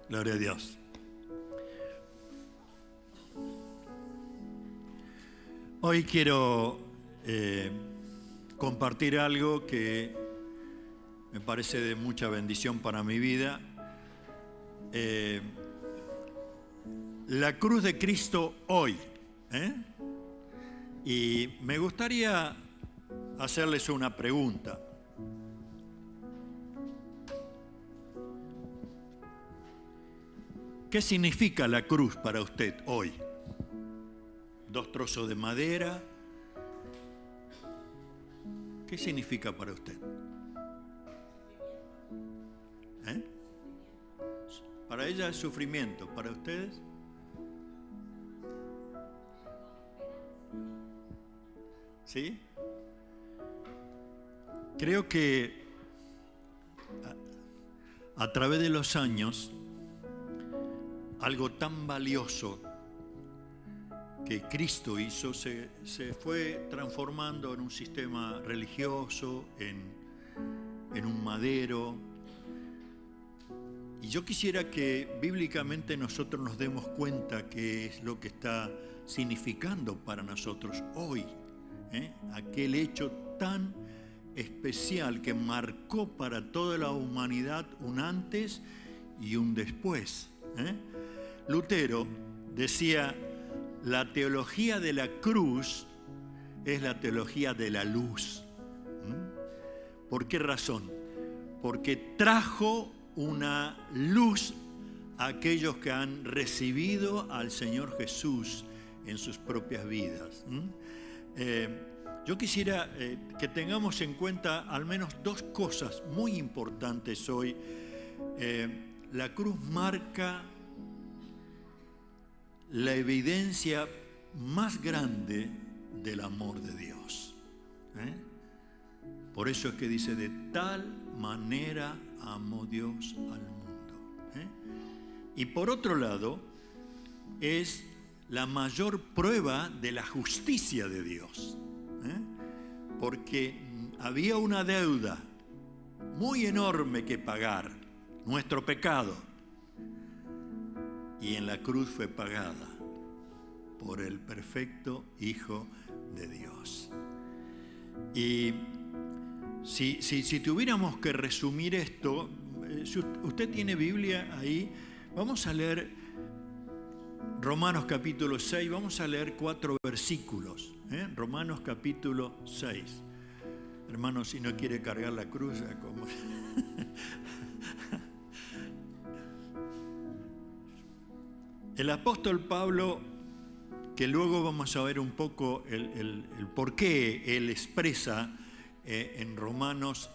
Gloria a Dios. Hoy quiero compartir algo que me parece de mucha bendición para mi vida. La cruz de Cristo hoy. Y me gustaría hacerles una pregunta. ¿Qué significa la cruz para usted hoy? ¿Dos trozos de madera? ¿Qué significa para usted? Para ella es sufrimiento. ¿Para ustedes? ¿Sí? Creo que a través de los años, algo tan valioso que Cristo hizo se fue transformando en un sistema religioso, en un madero. Y yo quisiera que bíblicamente nosotros nos demos cuenta qué es lo que está significando para nosotros hoy, aquel hecho tan especial que marcó para toda la humanidad un antes y un después. Lutero decía: la teología de la cruz es la teología de la luz. ¿Por qué razón? Porque trajo una luz a aquellos que han recibido al Señor Jesús en sus propias vidas. Yo quisiera que tengamos en cuenta al menos dos cosas muy importantes hoy. La cruz marca la evidencia más grande del amor de Dios. Por eso es que dice: de tal manera amó Dios al mundo. Y por otro lado, es la mayor prueba de la justicia de Dios. Porque había una deuda muy enorme que pagar, nuestro pecado. Y en la cruz fue pagada por el perfecto Hijo de Dios. Y si tuviéramos que resumir esto, si usted tiene Biblia ahí, vamos a leer Romanos capítulo 6, vamos a leer 4 versículos. Romanos capítulo 6. Hermano, si no quiere cargar la cruz, ¿cómo? El apóstol Pablo, que luego vamos a ver un poco el por qué él expresa en Romanos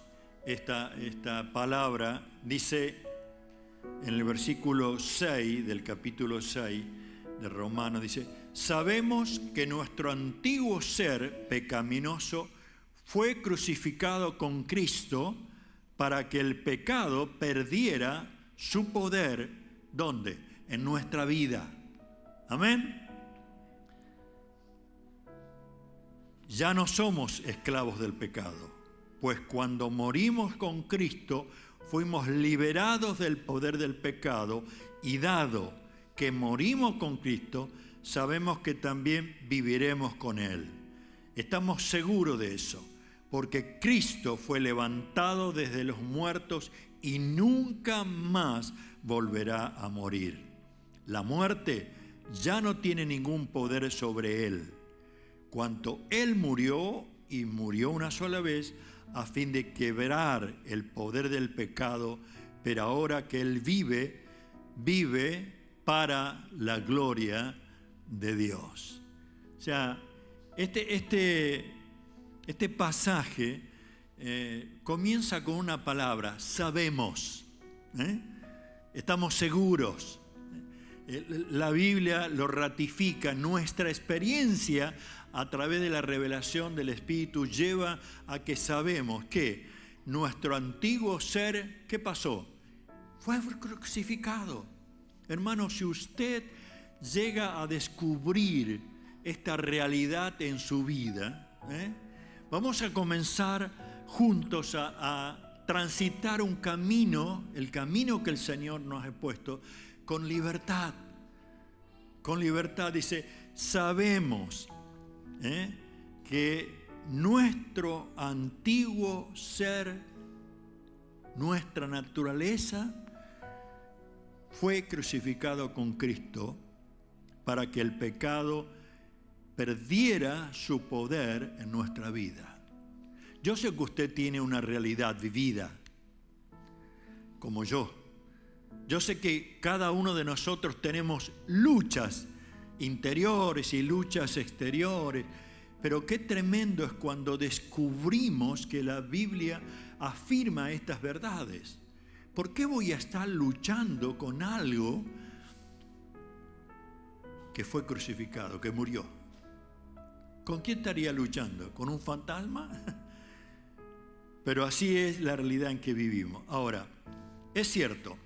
esta palabra, dice en el versículo 6 del capítulo 6 de Romanos, dice: sabemos que nuestro antiguo ser pecaminoso fue crucificado con Cristo para que el pecado perdiera su poder. ¿Dónde? En nuestra vida. Amén. Ya no somos esclavos del pecado, pues cuando morimos con Cristo fuimos liberados del poder del pecado, y dado que morimos con Cristo, sabemos que también viviremos con Él. Estamos seguros de eso, porque Cristo fue levantado desde los muertos y nunca más volverá a morir. La muerte ya no tiene ningún poder sobre Él. Cuanto Él murió, y murió una sola vez, a fin de quebrar el poder del pecado, pero ahora que Él vive, vive para la gloria de Dios. O sea, este pasaje comienza con una palabra: sabemos. Estamos seguros. La Biblia lo ratifica. Nuestra experiencia a través de la revelación del Espíritu lleva a que sabemos que nuestro antiguo ser, ¿qué pasó? Fue crucificado. Hermano, si usted llega a descubrir esta realidad en su vida, vamos a comenzar juntos a transitar un camino, el camino que el Señor nos ha puesto, con libertad. Con libertad, dice, sabemos que nuestro antiguo ser, nuestra naturaleza, fue crucificado con Cristo para que el pecado perdiera su poder en nuestra vida. Yo sé que usted tiene una realidad vivida, como yo. Yo sé que cada uno de nosotros tenemos luchas interiores y luchas exteriores, pero qué tremendo es cuando descubrimos que la Biblia afirma estas verdades. ¿Por qué voy a estar luchando con algo que fue crucificado, que murió? ¿Con quién estaría luchando? ¿Con un fantasma? Pero así es la realidad en que vivimos. Ahora, es cierto,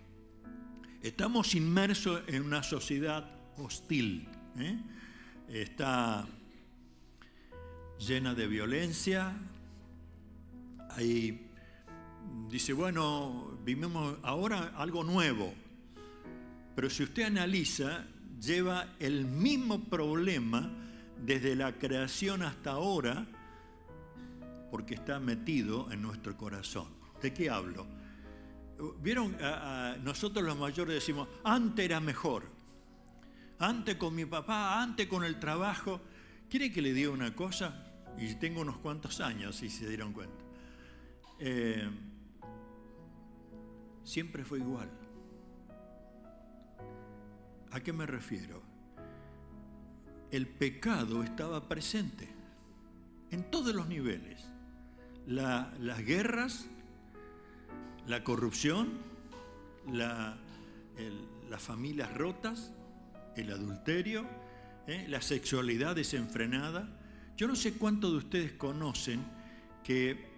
estamos inmersos en una sociedad hostil, está llena de violencia. Ahí dice, bueno, vivimos ahora algo nuevo, pero si usted analiza, lleva el mismo problema desde la creación hasta ahora, porque está metido en nuestro corazón. ¿De qué hablo? ¿Vieron? Nosotros los mayores decimos, antes era mejor. Antes con mi papá, antes con el trabajo. ¿Quiere que le diga una cosa? Y tengo unos cuantos años, si se dieron cuenta. Siempre fue igual. ¿A qué me refiero? El pecado estaba presente en todos los niveles. Las guerras, la corrupción, las familias rotas, el adulterio, la sexualidad desenfrenada. Yo no sé cuántos de ustedes conocen que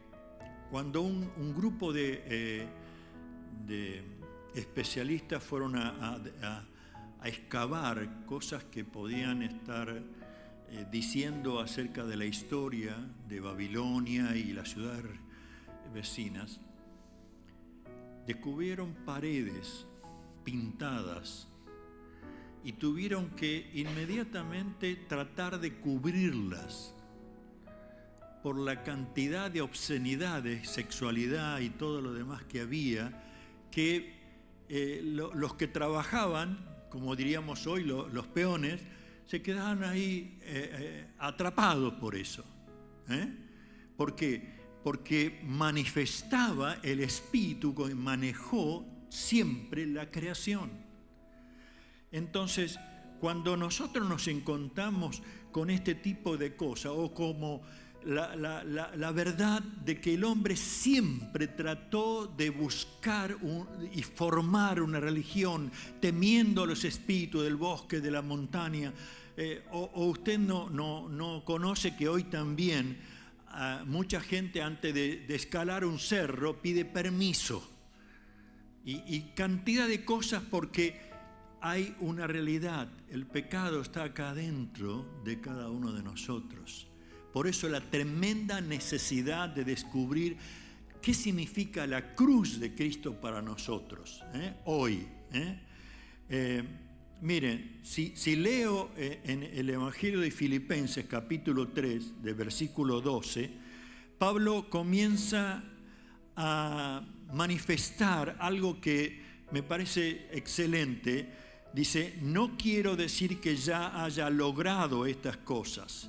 cuando un grupo de especialistas fueron a excavar cosas que podían estar diciendo acerca de la historia de Babilonia y las ciudades vecinas, descubrieron paredes pintadas y tuvieron que inmediatamente tratar de cubrirlas por la cantidad de obscenidades, sexualidad y todo lo demás que había, que los que trabajaban, como diríamos hoy, los peones, se quedaban ahí atrapados por eso. ¿Por qué? Porque manifestaba el espíritu que manejó siempre la creación. Entonces, cuando nosotros nos encontramos con este tipo de cosas, o como la verdad de que el hombre siempre trató de buscar y formar una religión temiendo a los espíritus del bosque, de la montaña, o usted no conoce que hoy también mucha gente antes de escalar un cerro pide permiso y cantidad de cosas, porque hay una realidad, el pecado está acá adentro de cada uno de nosotros. Por eso la tremenda necesidad de descubrir qué significa la cruz de Cristo para nosotros, hoy. Miren, si leo en el Evangelio de Filipenses capítulo 3, de versículo 12, Pablo comienza a manifestar algo que me parece excelente. Dice, no quiero decir que ya haya logrado estas cosas,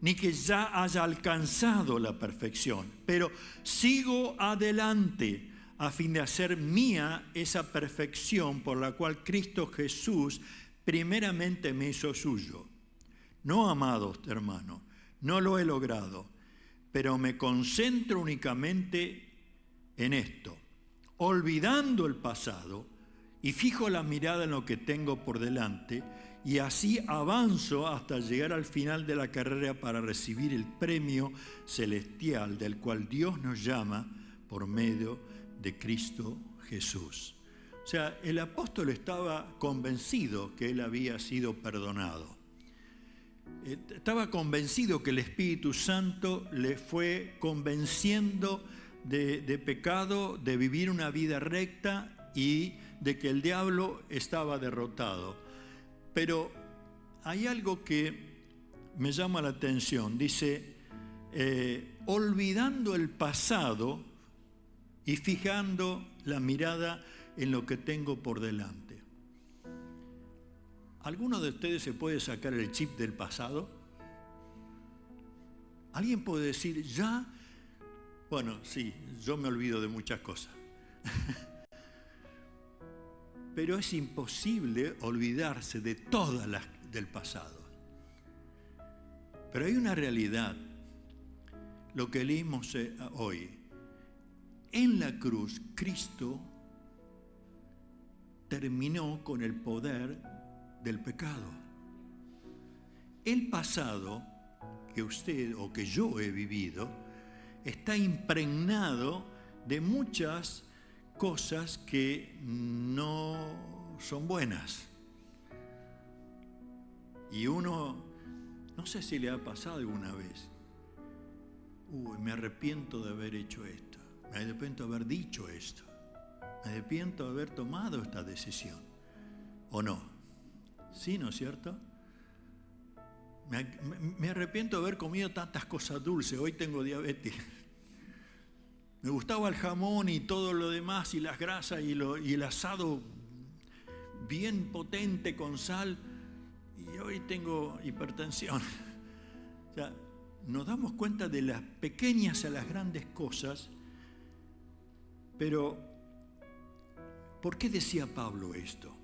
ni que ya haya alcanzado la perfección, pero sigo adelante a fin de hacer mía esa perfección por la cual Cristo Jesús primeramente me hizo suyo. No, amados hermanos, no lo he logrado, pero me concentro únicamente en esto, olvidando el pasado y fijo la mirada en lo que tengo por delante, y así avanzo hasta llegar al final de la carrera para recibir el premio celestial del cual Dios nos llama por medio de Cristo Jesús. O sea, el apóstol estaba convencido que él había sido perdonado. Estaba convencido que el Espíritu Santo le fue convenciendo de pecado, de vivir una vida recta y de que el diablo estaba derrotado. Pero hay algo que me llama la atención. Dice, olvidando el pasado y fijando la mirada en lo que tengo por delante. ¿Alguno de ustedes se puede sacar el chip del pasado? ¿Alguien puede decir, ya? Bueno, sí, yo me olvido de muchas cosas. Pero es imposible olvidarse de todas las del pasado. Pero hay una realidad, lo que leímos hoy. En la cruz, Cristo terminó con el poder del pecado. El pasado que usted o que yo he vivido está impregnado de muchas cosas que no son buenas. Y uno, no sé si le ha pasado alguna vez, me arrepiento de haber hecho esto, me arrepiento de haber dicho esto, me arrepiento de haber tomado esta decisión, ¿o no? ¿Sí, no es cierto? Me arrepiento de haber comido tantas cosas dulces, hoy tengo diabetes. Me gustaba el jamón y todo lo demás, y las grasas y el asado bien potente con sal, y hoy tengo hipertensión. O sea, nos damos cuenta de las pequeñas a las grandes cosas, pero ¿por qué decía Pablo esto?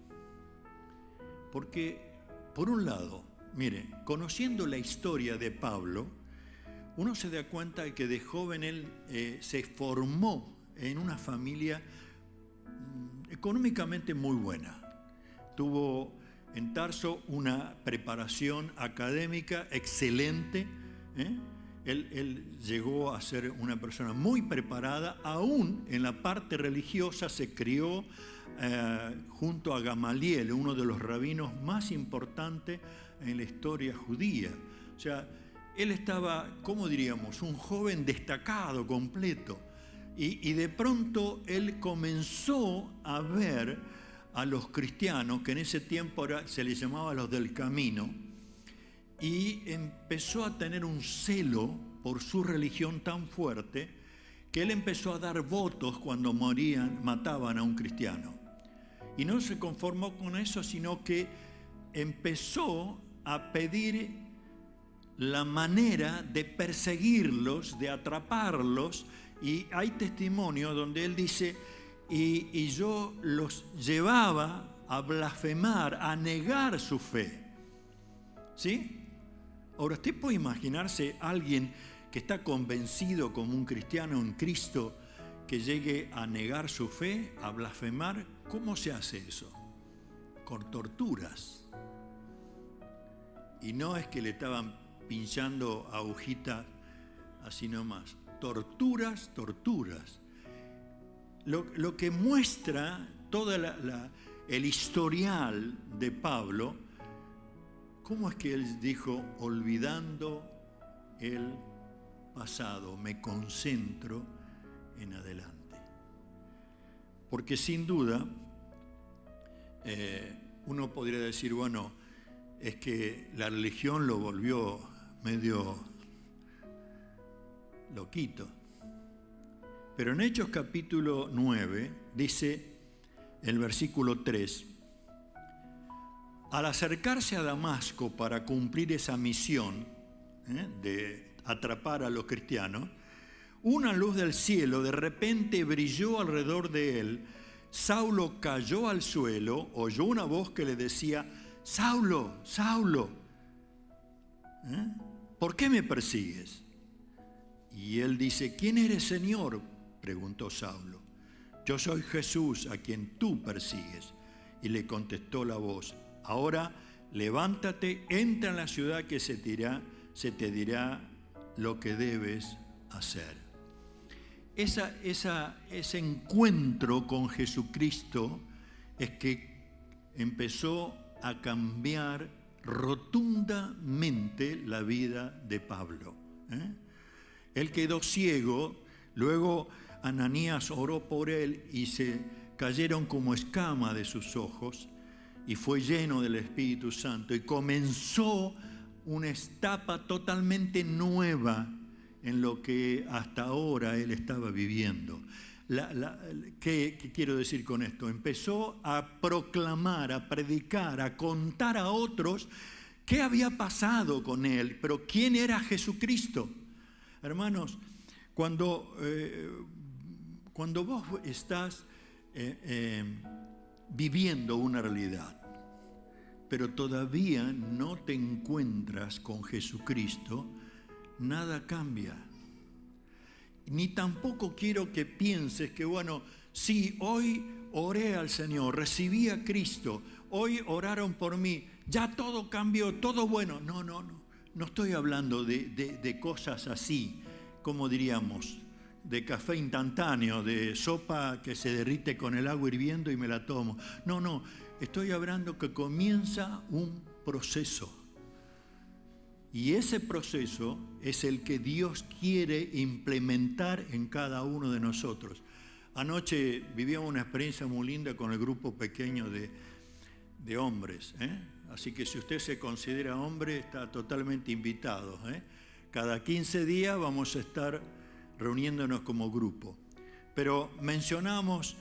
Porque, por un lado, mire, conociendo la historia de Pablo, uno se da cuenta de que de joven él se formó en una familia económicamente muy buena. Tuvo en Tarso una preparación académica excelente. Él llegó a ser una persona muy preparada, aún en la parte religiosa se crió junto a Gamaliel, uno de los rabinos más importantes en la historia judía. O sea, él estaba, ¿cómo diríamos?, un joven destacado, completo. Y de pronto él comenzó a ver a los cristianos, que en ese tiempo se les llamaba los del camino, y empezó a tener un celo por su religión tan fuerte que él empezó a dar votos cuando mataban a un cristiano. Y no se conformó con eso, sino que empezó a pedir la manera de perseguirlos, de atraparlos, y hay testimonio donde él dice, y yo los llevaba a blasfemar, a negar su fe. ¿Sí? Ahora, ¿usted puede imaginarse a alguien que está convencido como un cristiano en Cristo que llegue a negar su fe, a blasfemar? ¿Cómo se hace eso? Con torturas. Y no es que le estaban pinchando agujita así nomás. Torturas, torturas. Lo que muestra todo el historial de Pablo, ¿cómo es que él dijo, olvidando el pasado, me concentro en adelante? Porque sin duda, uno podría decir, bueno, es que la religión lo volvió medio loquito. Pero en Hechos capítulo 9 dice el versículo 3, al acercarse a Damasco para cumplir esa misión de atrapar a los cristianos, una luz del cielo de repente brilló alrededor de él. Saulo cayó al suelo, oyó una voz que le decía, Saulo, Saulo, ¿por qué me persigues? Y él dice, ¿quién eres, Señor?, preguntó Saulo. Yo soy Jesús, a quien tú persigues. Y le contestó la voz, ahora levántate, entra en la ciudad que se te dirá lo que debes hacer. Ese encuentro con Jesucristo es que empezó a cambiar rotundamente la vida de Pablo. Él quedó ciego, luego Ananías oró por él y se cayeron como escama de sus ojos y fue lleno del Espíritu Santo y comenzó una etapa totalmente nueva en lo que hasta ahora él estaba viviendo. ¿Qué quiero decir con esto? Empezó a proclamar, a predicar, a contar a otros qué había pasado con él, pero quién era Jesucristo. Hermanos, cuando vos estás viviendo una realidad, pero todavía no te encuentras con Jesucristo, nada cambia. Ni tampoco quiero que pienses que, bueno, sí, hoy oré al Señor, recibí a Cristo, hoy oraron por mí, ya todo cambió, todo bueno. No estoy hablando de cosas así, como diríamos, de café instantáneo, de sopa que se derrite con el agua hirviendo y me la tomo. No, estoy hablando que comienza un proceso. Y ese proceso es el que Dios quiere implementar en cada uno de nosotros. Anoche vivíamos una experiencia muy linda con el grupo pequeño de hombres, Así que si usted se considera hombre, está totalmente invitado, Cada 15 días vamos a estar reuniéndonos como grupo. Pero mencionamos,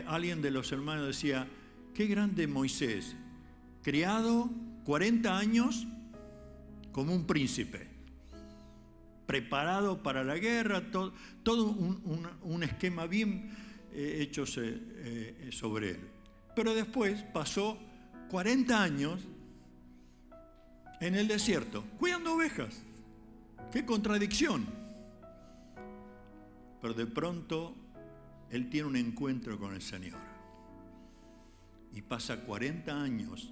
alguien de los hermanos decía, qué grande Moisés, criado 40 años como un príncipe, preparado para la guerra, todo un esquema bien hecho sobre él. Pero después pasó 40 años en el desierto, cuidando ovejas. ¡Qué contradicción! Pero de pronto él tiene un encuentro con el Señor y pasa 40 años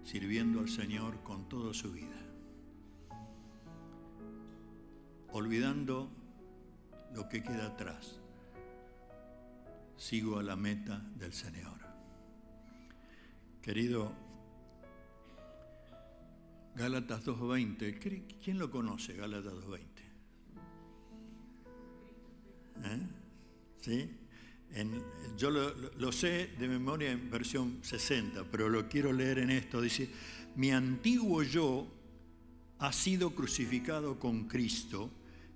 sirviendo al Señor con toda su vida, olvidando lo que queda atrás. Sigo a la meta del Señor. Querido, Gálatas 2:20, ¿quién lo conoce, Gálatas 2:20? ¿Sí? Yo lo sé de memoria en versión 60, pero lo quiero leer en esto. Dice, mi antiguo yo ha sido crucificado con Cristo,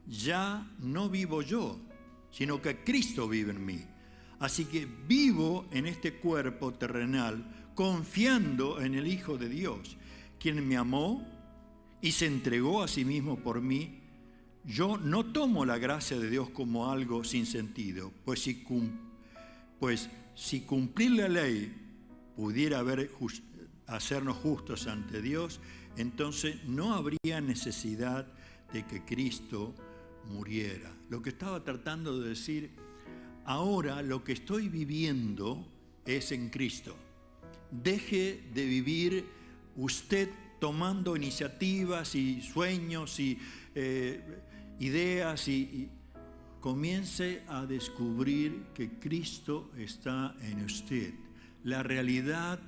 ya no vivo yo, sino que Cristo vive en mí. Así que vivo en este cuerpo terrenal, confiando en el Hijo de Dios, quien me amó y se entregó a sí mismo por mí. Yo no tomo la gracia de Dios como algo sin sentido, pues si cumplir la ley pudiera hacernos justos ante Dios, entonces no habría necesidad de que Cristo muriera. Lo que estaba tratando de decir, ahora lo que estoy viviendo es en Cristo. Deje de vivir usted tomando iniciativas y sueños y ideas y comience a descubrir que Cristo está en usted. La realidad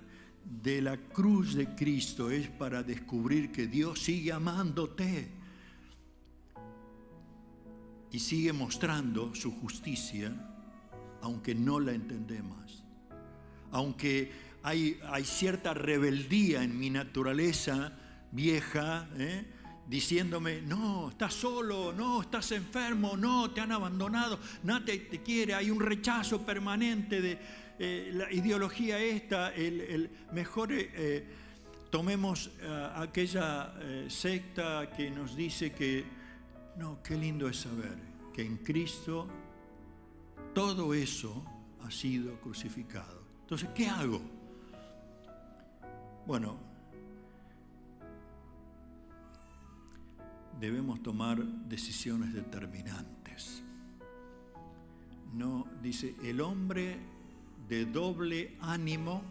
de la cruz de Cristo es para descubrir que Dios sigue amándote y sigue mostrando su justicia, aunque no la entendemos. Aunque hay cierta rebeldía en mi naturaleza vieja, diciéndome, no, estás solo, no, estás enfermo, no, te han abandonado, nadie te quiere, hay un rechazo permanente de la ideología esta, mejor tomemos aquella secta que nos dice que, no, qué lindo es saber que en Cristo todo eso ha sido crucificado. Entonces, ¿qué hago? Bueno, debemos tomar decisiones determinantes. No, dice, el hombre de doble ánimo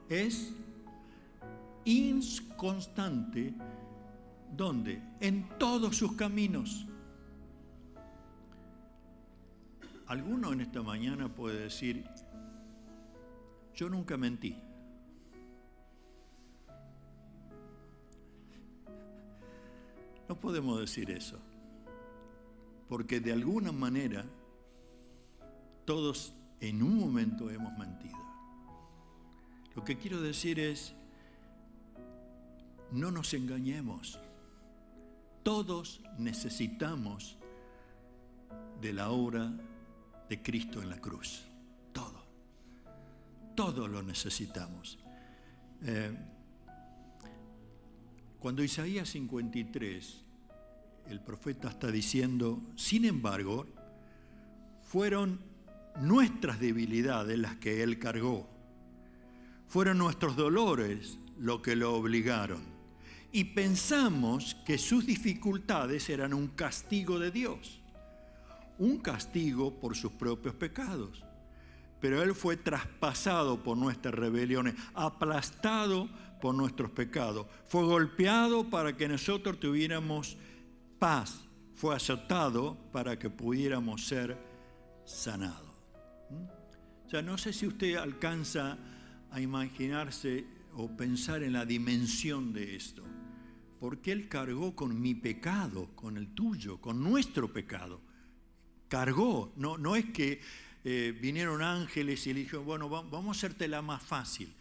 es inconstante. ¿Dónde? En todos sus caminos. Alguno en esta mañana puede decir, yo nunca mentí. No podemos decir eso. porque de alguna manera todos en un momento hemos mentido. Lo que quiero decir es, no nos engañemos. Todos necesitamos de la obra de Cristo en la cruz. Todos lo necesitamos. Cuando Isaías 53, el profeta está diciendo, sin embargo, fueron nuestras debilidades las que Él cargó. Fueron nuestros dolores lo que lo obligaron. Y pensamos que sus dificultades eran un castigo de Dios. Un castigo por sus propios pecados. Pero Él fue traspasado por nuestras rebeliones, aplastado por nuestros pecados. Fue golpeado para que nosotros tuviéramos paz. Fue azotado para que pudiéramos ser sanados. O sea, no sé si usted alcanza a imaginarse o pensar en la dimensión de esto. Porque Él cargó con mi pecado, con el tuyo, con nuestro pecado. Cargó, no es que vinieron ángeles y le dijeron, bueno, vamos a hacértela más fácil.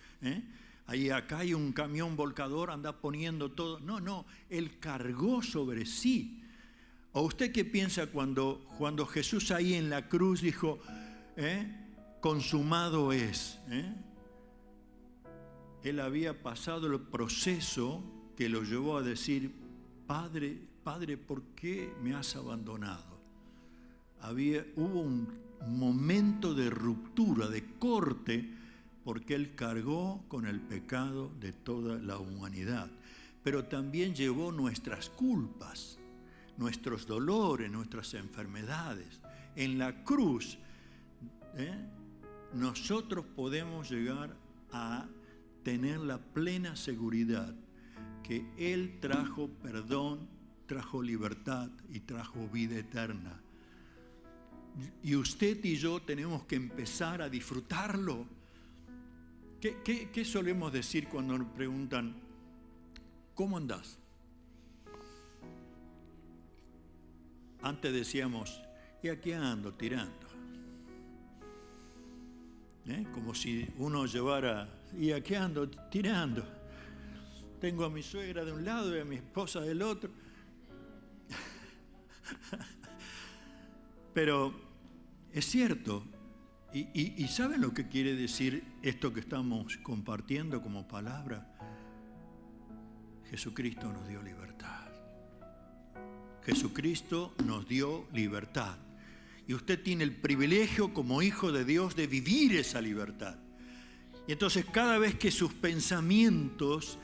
Acá hay un camión volcador, anda poniendo todo. No, Él cargó sobre sí. ¿O usted qué piensa cuando Jesús ahí en la cruz dijo, consumado es? Él había pasado el proceso que lo llevó a decir, Padre, ¿por qué me has abandonado? Hubo un momento de ruptura, de corte, porque Él cargó con el pecado de toda la humanidad. Pero también llevó nuestras culpas, nuestros dolores, nuestras enfermedades. En la cruz, nosotros podemos llegar a tener la plena seguridad que Él trajo perdón, trajo libertad y trajo vida eterna. Y usted y yo tenemos que empezar a disfrutarlo. ¿Qué solemos decir cuando nos preguntan, ¿cómo andás? Antes decíamos, y aquí ando tirando. Como si uno llevara, y aquí ando tirando. Tengo a mi suegra de un lado y a mi esposa del otro. Pero es cierto, y ¿saben lo que quiere decir esto que estamos compartiendo como palabra? Jesucristo nos dio libertad. Jesucristo nos dio libertad. Y usted tiene el privilegio como hijo de Dios de vivir esa libertad. Y entonces cada vez que sus pensamientos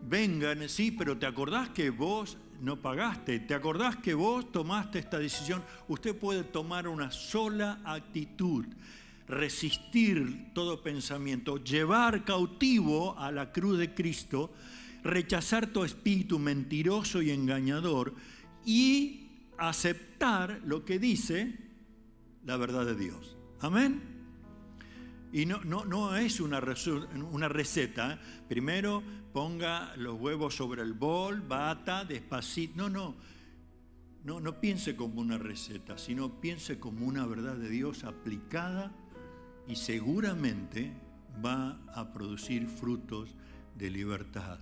vengan, sí, pero ¿te acordás que vos no pagaste? ¿Te acordás que vos tomaste esta decisión? Usted puede tomar una sola actitud, resistir todo pensamiento, llevar cautivo a la cruz de Cristo, rechazar todo espíritu mentiroso y engañador y aceptar lo que dice la verdad de Dios. Amén. Y no es una receta. Primero ponga los huevos sobre el bol, bata, despacito. No piense como una receta, sino piense como una verdad de Dios aplicada y seguramente va a producir frutos de libertad.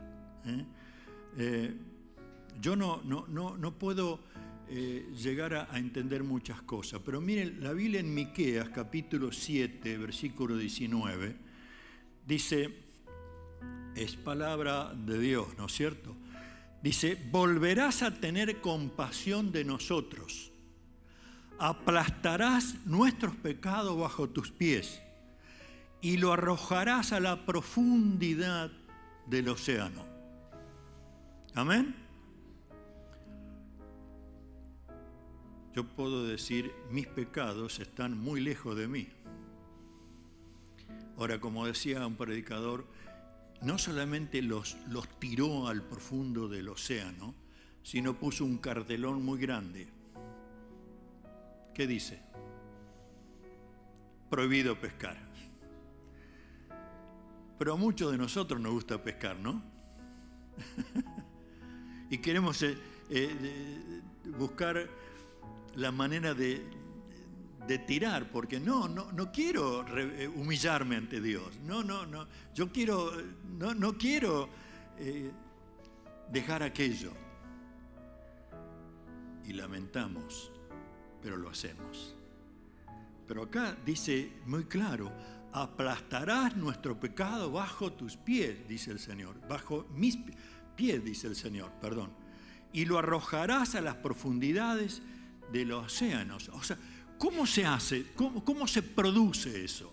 Yo no puedo llegar a entender muchas cosas, pero miren, la Biblia en Miqueas, capítulo 7, versículo 19, dice, es palabra de Dios, ¿no es cierto? Dice, volverás a tener compasión de nosotros, aplastarás nuestros pecados bajo tus pies y lo arrojarás a la profundidad del océano. Amén. Yo puedo decir, mis pecados están muy lejos de mí. Ahora, como decía un predicador, no solamente los tiró al profundo del océano, sino puso un cartelón muy grande. ¿Qué dice? Prohibido pescar. Pero a muchos de nosotros nos gusta pescar, ¿no? Y queremos buscar la manera de tirar, porque no quiero humillarme ante Dios. No. Yo no quiero dejar aquello. Y lamentamos, pero lo hacemos. Pero acá dice muy claro: aplastarás nuestro pecado bajo tus pies, dice el Señor. Bajo mis pies, dice el Señor, perdón. Y lo arrojarás a las profundidades de los océanos. O sea, ¿cómo se hace? ¿Cómo se produce eso?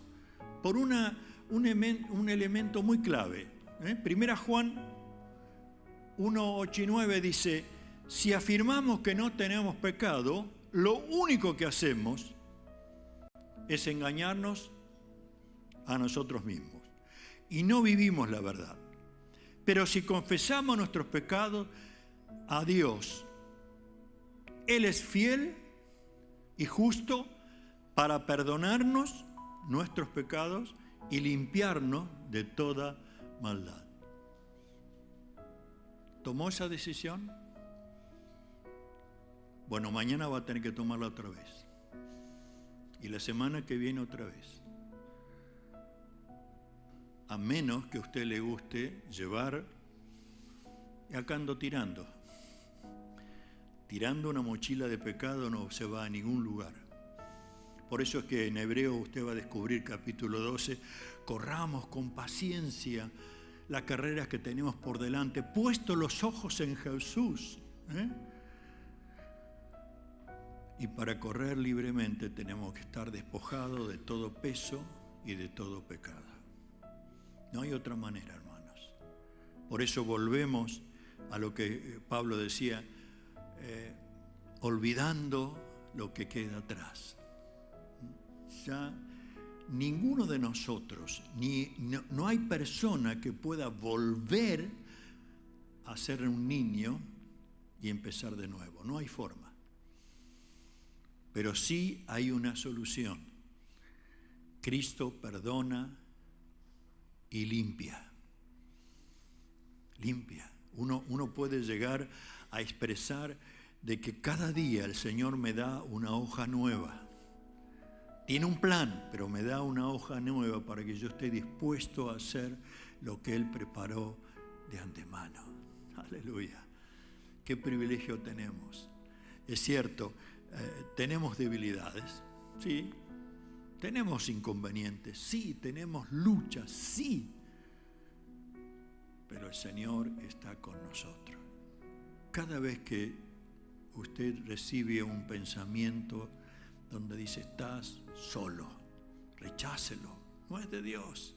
Por un elemento muy clave. Primera Juan 1:8 y 9 dice: si afirmamos que no tenemos pecado, lo único que hacemos es engañarnos a nosotros mismos y no vivimos la verdad. Pero si confesamos nuestros pecados a Dios, Él es fiel y justo para perdonarnos nuestros pecados y limpiarnos de toda maldad. ¿Tomó esa decisión? Bueno, mañana va a tener que tomarla otra vez. Y la semana que viene otra vez. A menos que a usted le guste llevar, y acá ando tirando una mochila de pecado, no se va a ningún lugar. Por eso es que en Hebreo usted va a descubrir capítulo 12, corramos con paciencia la carrera que tenemos por delante, puesto los ojos en Jesús. Y para correr libremente tenemos que estar despojados de todo peso y de todo pecado. No hay otra manera, hermanos. Por eso volvemos a lo que Pablo decía, olvidando lo que queda atrás. Ya ninguno de nosotros, no hay persona que pueda volver a ser un niño y empezar de nuevo. No hay forma. Pero sí hay una solución. Cristo perdona y limpia. Limpia. Uno puede llegar a expresar de que cada día el Señor me da una hoja nueva. Tiene un plan, pero me da una hoja nueva para que yo esté dispuesto a hacer lo que Él preparó de antemano. Aleluya. Qué privilegio tenemos. Es cierto, tenemos debilidades, sí. Tenemos inconvenientes, sí. Tenemos luchas, sí. Pero el Señor está con nosotros. Cada vez que usted recibe un pensamiento donde dice estás solo, rechácelo. No es de Dios.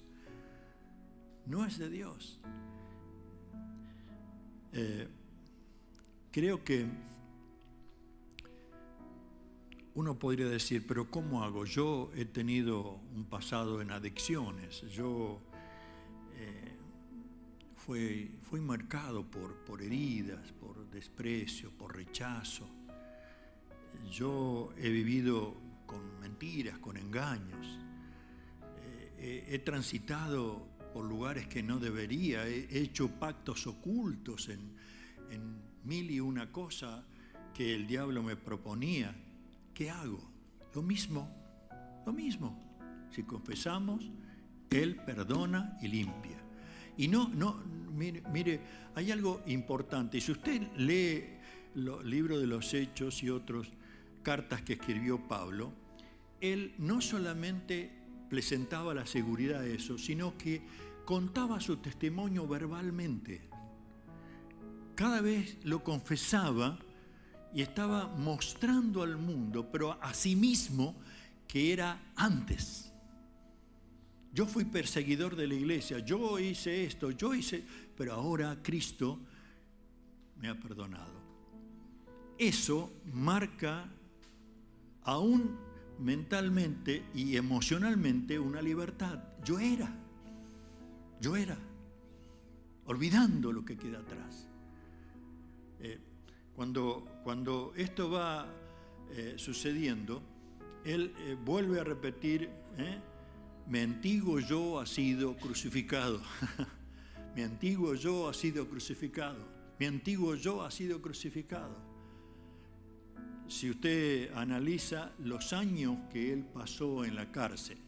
No es de Dios. Creo que uno podría decir, pero ¿cómo hago? Yo he tenido un pasado en adicciones. Yo fui marcado por heridas, por desprecio, por rechazo. Yo he vivido con mentiras, con engaños. He transitado por lugares que no debería. He hecho pactos ocultos en mil y una cosa que el diablo me proponía. ¿Qué hago? Lo mismo. Si confesamos, Él perdona y limpia. Y mire, hay algo importante. Si usted lee los libros de los Hechos y otras cartas que escribió Pablo, él no solamente presentaba la seguridad de eso, sino que contaba su testimonio verbalmente. Cada vez lo confesaba y estaba mostrando al mundo, pero a sí mismo, que era antes. Yo fui perseguidor de la iglesia, yo hice esto, pero ahora Cristo me ha perdonado. Eso marca aún mentalmente y emocionalmente una libertad. Yo era, olvidando lo que queda atrás. Cuando esto va sucediendo, él vuelve a repetir, mi antiguo yo ha sido crucificado. Mi antiguo yo ha sido crucificado. Mi antiguo yo ha sido crucificado. si usted analiza los años que él pasó en la cárcel,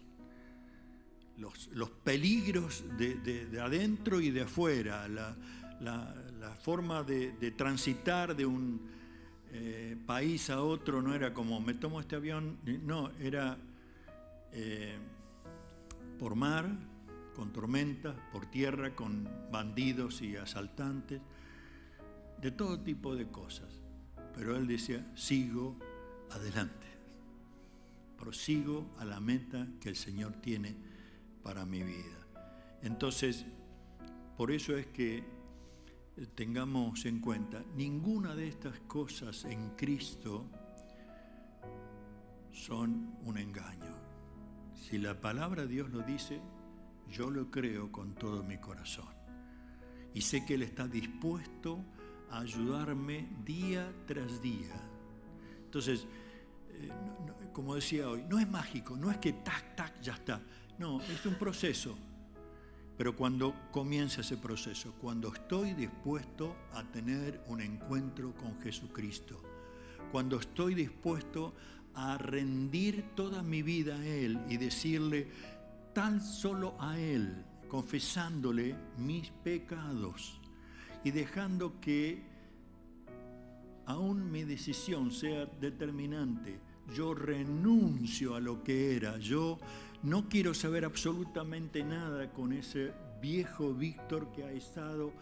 los peligros de adentro y de afuera, la forma de transitar de un país a otro no era como me tomo este avión, no, era por mar, con tormentas, por tierra, con bandidos y asaltantes, de todo tipo de cosas. Pero él decía, sigo adelante, prosigo a la meta que el Señor tiene para mi vida. Entonces, por eso es que tengamos en cuenta, ninguna de estas cosas en Cristo son un engaño. Si la palabra de Dios lo dice, yo lo creo con todo mi corazón. Y sé que Él está dispuesto a ayudarme día tras día. Entonces, como decía hoy, no es mágico, no es que tac, tac, ya está. No, es un proceso. Pero cuando comienza ese proceso, cuando estoy dispuesto a tener un encuentro con Jesucristo, cuando estoy dispuesto a rendir toda mi vida a Él y decirle tan solo a Él, confesándole mis pecados y dejando que aún mi decisión sea determinante, yo renuncio a lo que era, yo no quiero saber absolutamente nada con ese viejo Víctor que ha estado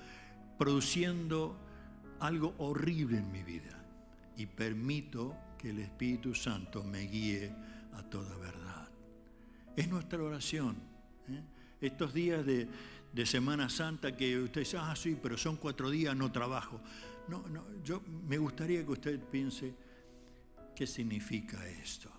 produciendo algo horrible en mi vida y permito que el Espíritu Santo me guíe a toda verdad. Es nuestra oración. Estos días de Semana Santa que usted dice, sí, pero son 4 días, no trabajo. No, yo me gustaría que usted piense, ¿qué significa esto?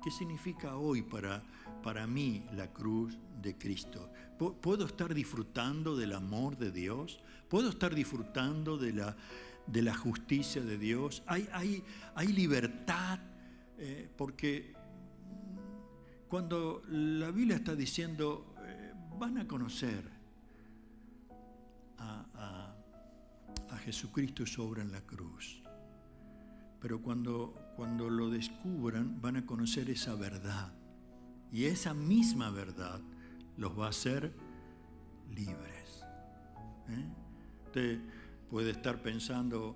¿Qué significa hoy para mí la cruz de Cristo? ¿Puedo estar disfrutando del amor de Dios? ¿Puedo estar disfrutando de la justicia de Dios? ¿Hay libertad? Porque cuando la Biblia está diciendo, van a conocer a Jesucristo y su obra en la cruz. Pero cuando lo descubran, van a conocer esa verdad. Y esa misma verdad los va a hacer libres. Usted puede estar pensando,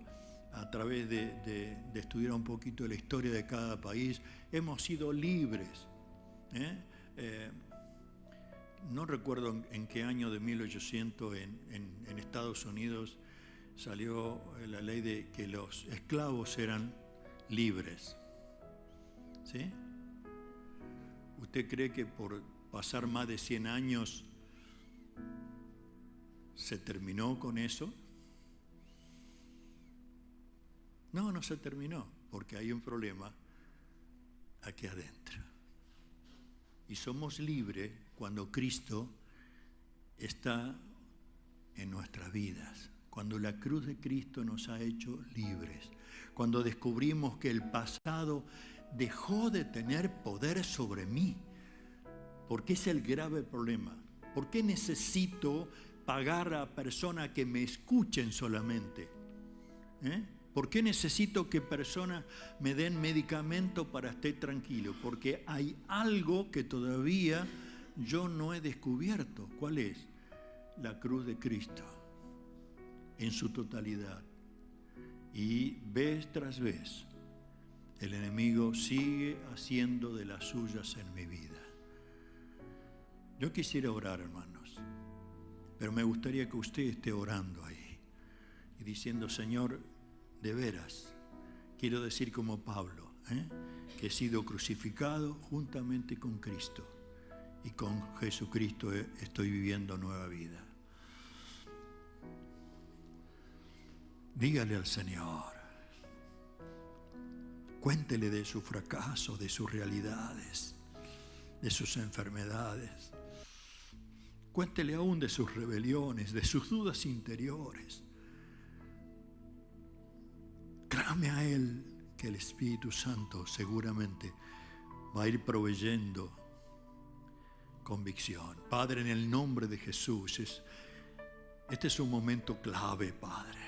a través de estudiar un poquito la historia de cada país, hemos sido libres. No recuerdo en qué año de 1800 en Estados Unidos salió la ley de que los esclavos eran libres. ¿Sí? ¿Usted cree que por pasar más de 100 años se terminó con eso? No se terminó, porque hay un problema aquí adentro. Y somos libres cuando Cristo está en nuestras vidas. Cuando la cruz de Cristo nos ha hecho libres, cuando descubrimos que el pasado dejó de tener poder sobre mí, porque es el grave problema. ¿Por qué necesito pagar a personas que me escuchen solamente? ¿Por qué necesito que personas me den medicamento para estar tranquilo? Porque hay algo que todavía yo no he descubierto. ¿Cuál es? La cruz de Cristo en su totalidad. Y vez tras vez el enemigo sigue haciendo de las suyas en mi vida. Yo quisiera orar, hermanos, pero me gustaría que usted esté orando ahí y diciendo, Señor, de veras, quiero decir como Pablo, que he sido crucificado juntamente con Cristo y con Jesucristo estoy viviendo nueva vida. Dígale al Señor, cuéntele de su fracaso, de sus realidades, de sus enfermedades. Cuéntele aún de sus rebeliones, de sus dudas interiores. Clame a Él, que el Espíritu Santo seguramente va a ir proveyendo convicción. Padre, en el nombre de Jesús, este es un momento clave, Padre.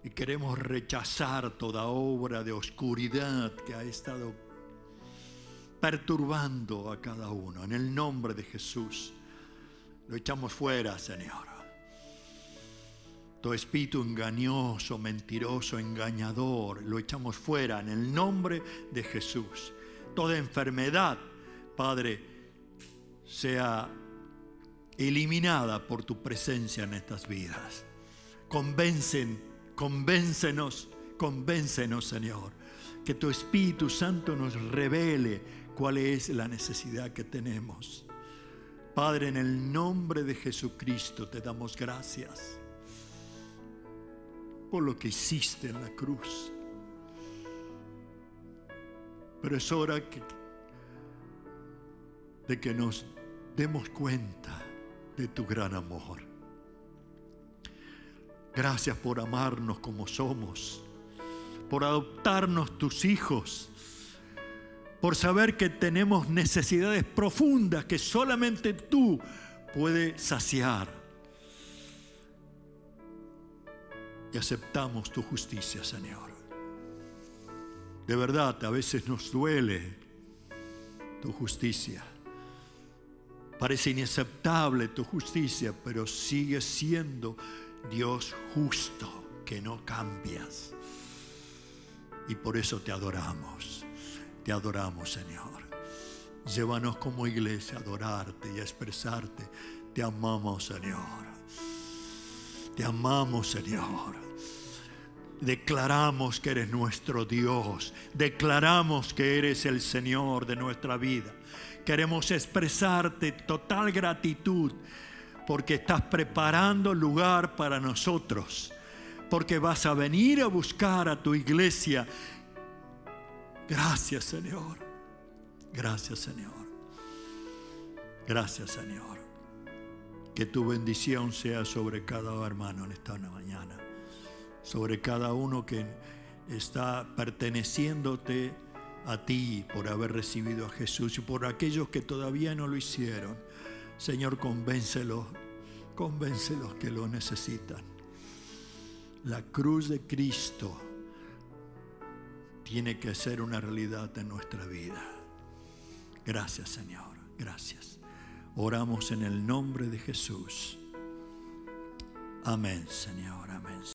Y queremos rechazar toda obra de oscuridad que ha estado perturbando a cada uno. En el nombre de Jesús lo echamos fuera, Señor. Todo espíritu engañoso, mentiroso, engañador, lo echamos fuera en el nombre de Jesús. Toda enfermedad, Padre, sea eliminada por tu presencia en estas vidas. Convéncenos, Señor, que tu Espíritu Santo nos revele cuál es la necesidad que tenemos. Padre, en el nombre de Jesucristo te damos gracias por lo que hiciste en la cruz. Pero es hora de que nos demos cuenta de tu gran amor. Gracias por amarnos como somos, por adoptarnos tus hijos, por saber que tenemos necesidades profundas que solamente tú puedes saciar. Y aceptamos tu justicia, Señor. De verdad, a veces nos duele tu justicia. Parece inaceptable tu justicia, pero sigues siendo Dios justo, que no cambias. Y por eso te adoramos, Señor. Llévanos como iglesia a adorarte y a expresarte. Te amamos, Señor. Te amamos, Señor. Declaramos que eres nuestro Dios. Declaramos que eres el Señor de nuestra vida. Queremos expresarte total gratitud porque estás preparando lugar para nosotros. Porque vas a venir a buscar a tu iglesia. Gracias, Señor. Gracias, Señor. Gracias, Señor. Que tu bendición sea sobre cada hermano en esta mañana. Sobre cada uno que está perteneciéndote a ti por haber recibido a Jesús, y por aquellos que todavía no lo hicieron. Señor, convéncelos que lo necesitan. La cruz de Cristo tiene que ser una realidad en nuestra vida. Gracias, Señor, gracias. Oramos en el nombre de Jesús. Amén, Señor, amén.